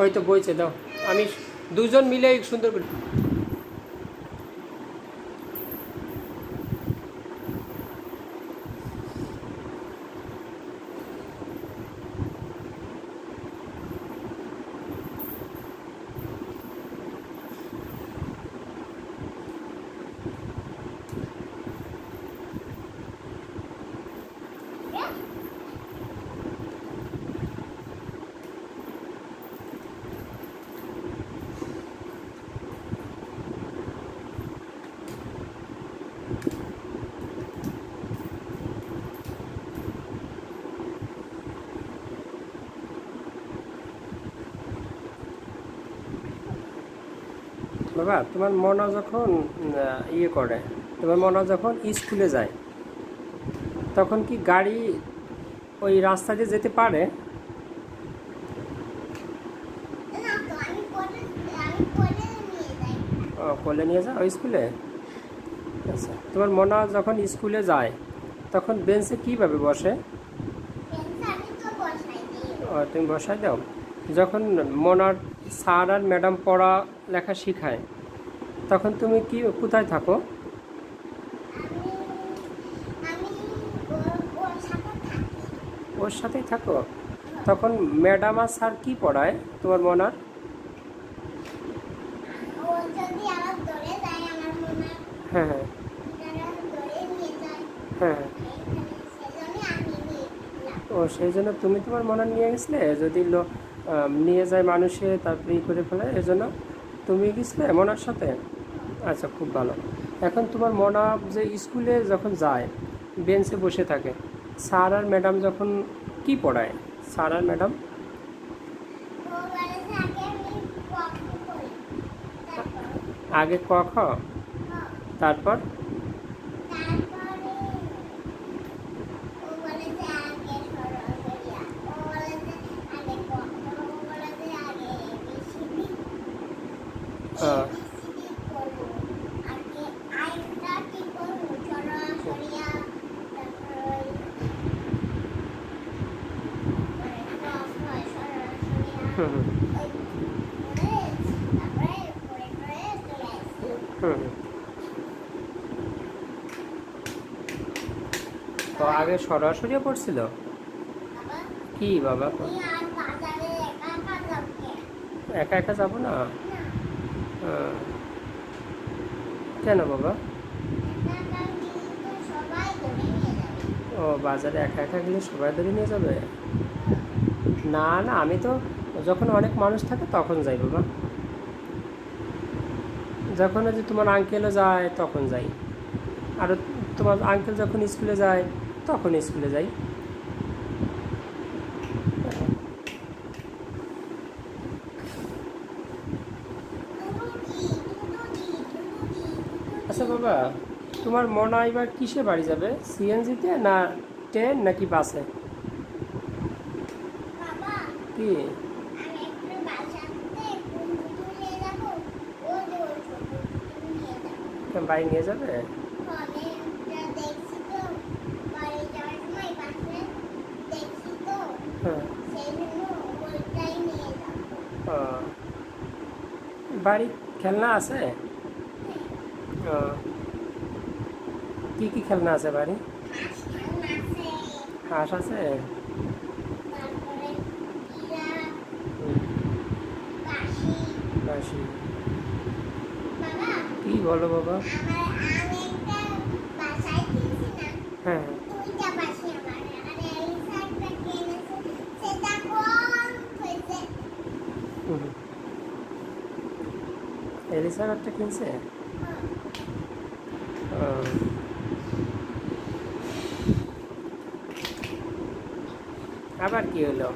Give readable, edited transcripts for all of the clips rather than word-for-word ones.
ওই তো বইছে দাও, আমি দুজন মিলে সুন্দর করে। বাবা, তোমার মনা যখন ইয়ে করে, তোমার মনা যখন স্কুলে যায়, তখন কি গাড়ি ওই রাস্তা দিয়ে যেতে পারে? ও, কোলে নিয়ে যাও স্কুলে? আচ্ছা, তোমার মনা যখন স্কুলে যায় তখন বেঞ্চে কীভাবে বসে? ও, তুমি বসাই দাও। যখন মনার স্যার আর ম্যাডাম পড়া লেখা শেখায় তখন তুমি কি কোথায় থাকো? ওর সাথেই থাকো। তখন ম্যাডাম আর স্যার কি পড়ায় তোমার মনার? হ্যাঁ হ্যাঁ হ্যাঁ। ও, সেই জন্য তুমি তোমার মনা নিয়ে গেছিলে? যদি নিয়ে যায় মানুষে তারপরে ই করে ফেলে, এই জন্য তুমি গেছিলে মনার সাথে? আচ্ছা, খুব ভালো। এখন তোমার মনা যে স্কুলে যখন যায় বেঞ্চে বসে থাকে, স্যার আর ম্যাডাম যখন কি পড়ায়? স্যার আর ম্যাডাম আগে ক খ, তারপর তো আগে সরাসরি পড়ছিল কি বাবা? একা একা যাবো না? কেন বাবা? ও, বাজারে একা একা গেলে সবাই ধরে নিয়ে যাবে? না না, আমি তো যখন অনেক মানুষ থাকে তখন যাই বাবা। যখন যে তোমার আঙ্কেলও যায় তখন যাই, আর তোমার আঙ্কেল যখন স্কুলে যায় তখন স্কুলে যাই। আচ্ছা বাবা, তোমার মনা এবার কিসে বাড়ি যাবে? সিএনজিতে না ট্রেন নাকি বাসে? কি বাড়ি নিয়ে যাবে? হ্যাঁ, বাড়ি খেলনা আছে? কি কি খেলনা আছে বাড়ি? হাঁস আছে? কি বলো বাবা? হ্যাঁ, এলিসার একটা কিনছে? আবার কি হলো?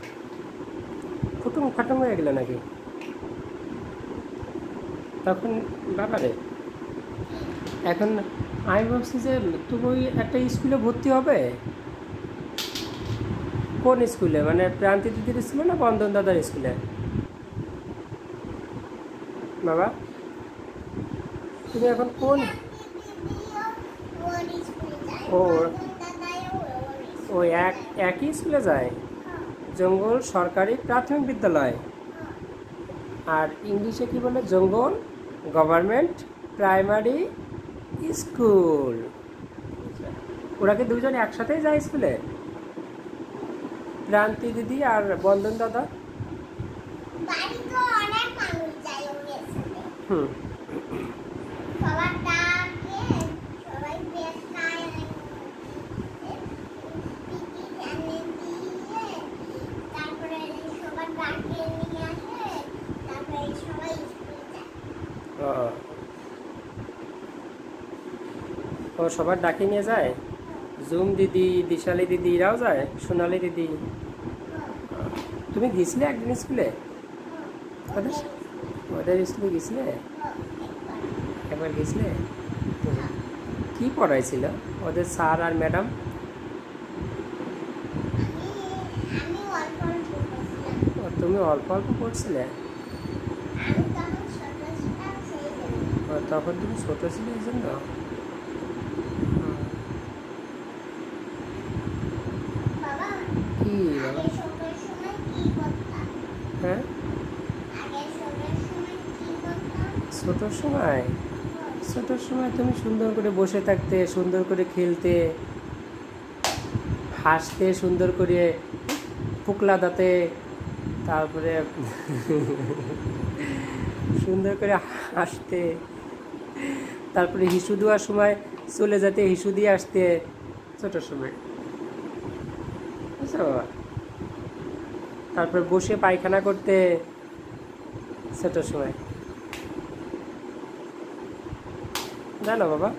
ফুটুম ফাটুম হয়ে গেল নাকি তখন? বাবারে, এখন আমি ভাবছি যে তুমি একটা স্কুলে ভর্তি হবে। কোন স্কুলে? মানে প্রান্তি দিদির স্কুলে না বন্ধন দাদার স্কুলে? বাবা, তুমি এখন কোন? ও, ওই একই স্কুলে যায়? জঙ্গল সরকারি প্রাথমিক বিদ্যালয়? আর ইংলিশে কি বলে? জঙ্গল গভর্নমেন্ট প্রাইমারি স্কুল। ওরা কি দুজন একসাথেই যায় স্কুলে? প্রান্তি দিদি আর বন্ধন দাদা? হুম। ও সবার ডাকে নিয়ে যায়? জুম দিদি, দিশালি দিদি এরাও যায়? সোনালি দিদি? তুমি গেছিলে একদিন স্কুলে? ওদের ওদের স্কুলে গেছিলে? একবার গেছিলে? কি পড়াইছিল ওদের স্যার আর ম্যাডাম? তুমি অল্প অল্প পড়ছিলে? তখন তুমি ছোট ছিলে এই জন্য? কি বাবা? হ্যাঁ, ছোটোর সময় তুমি সুন্দর করে বসে থাকতে, সুন্দর করে খেলতে, হাসতে, সুন্দর করে পুকলা দাঁতে, তারপরে সুন্দর করে হাসতে, তারপরে হিসু দেওয়ার সময় চলে যেতে, হিসু দিয়ে আসতে ছোটোর সময়, বুঝছো বাবা? তারপরে বসে পায়খানা করতে ছোটোর সময়, জানো বাবা?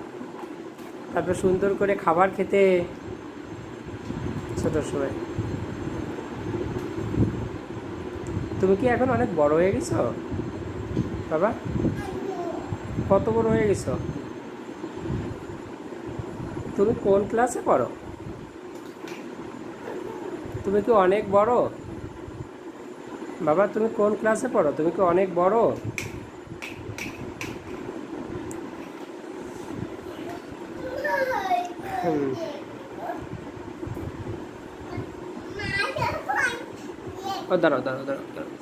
তারপরে সুন্দর করে খাবার খেতে ছোটোর সময়। তুমি কি এখন অনেক বড় হয়ে গেছো বাবা? কত বড় হয়ে গেছো? তুমি কোন ক্লাসে পড়ো? তুমি কি অনেক বড় বাবা? তুমি কোন ক্লাসে পড়ো? তুমি কি অনেক বড়? ও দাঁড়াও দাঁড়াও দাঁড়াও দাঁড়াও।